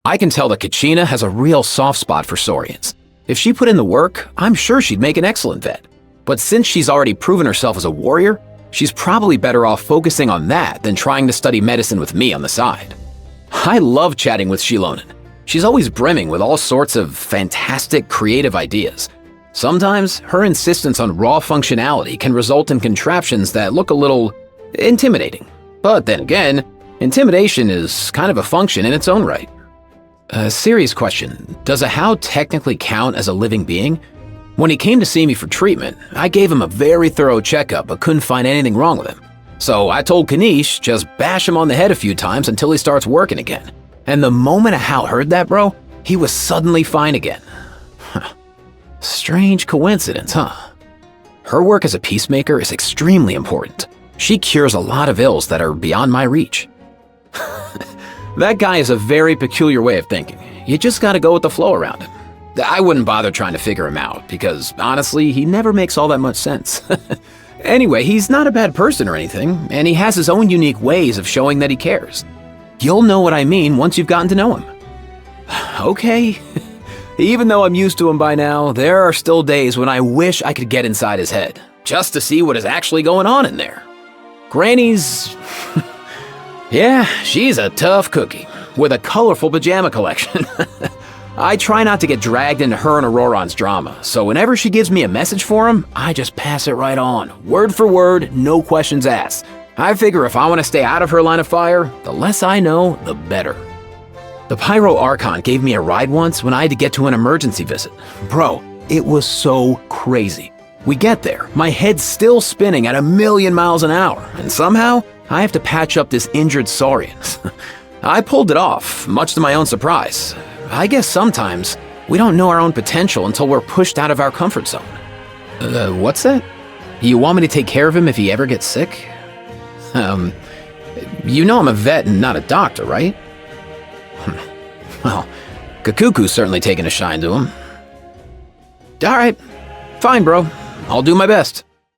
I can tell that Kachina has a real soft spot for Saurians. If she put in the work, I'm sure she'd make an excellent vet. But since she's already proven herself as a warrior, she's probably better off focusing on that than trying to study medicine with me on the side. I love chatting with Shilonen. She's always brimming with all sorts of fantastic, creative ideas. Sometimes, her insistence on raw functionality can result in contraptions that look a little intimidating. But then again, intimidation is kind of a function in its own right. A serious question, does AJAW technically count as a living being? When he came to see me for treatment, I gave him a very thorough checkup but couldn't find anything wrong with him. So I told Kanish just bash him on the head a few times until he starts working again. And the moment AJAW heard that, bro, he was suddenly fine again. Strange coincidence, huh? Her work as a peacemaker is extremely important. She cures a lot of ills that are beyond my reach. That guy has a very peculiar way of thinking. You just gotta go with the flow around him. I wouldn't bother trying to figure him out, because honestly, he never makes all that much sense. Anyway, he's not a bad person or anything, and he has his own unique ways of showing that he cares. You'll know what I mean once you've gotten to know him. Okay. Even though I'm used to him by now, there are still days when I wish I could get inside his head, just to see what is actually going on in there. Granny's... yeah, she's a tough cookie, with a colorful pajama collection. I try not to get dragged into her and Auroron's drama, so whenever she gives me a message for him, I just pass it right on, word for word, no questions asked. I figure if I want to stay out of her line of fire, the less I know, the better. The Pyro Archon gave me a ride once when I had to get to an emergency visit. Bro, it was so crazy. We get there, my head's still spinning at 1,000,000 miles an hour, and somehow, I have to patch up this injured Saurian. I pulled it off, much to my own surprise. I guess sometimes, we don't know our own potential until we're pushed out of our comfort zone. What's that? You want me to take care of him if he ever gets sick? You know I'm a vet and not a doctor, right? Well, Kakuku's certainly taken a shine to him. Alright, fine bro, I'll do my best.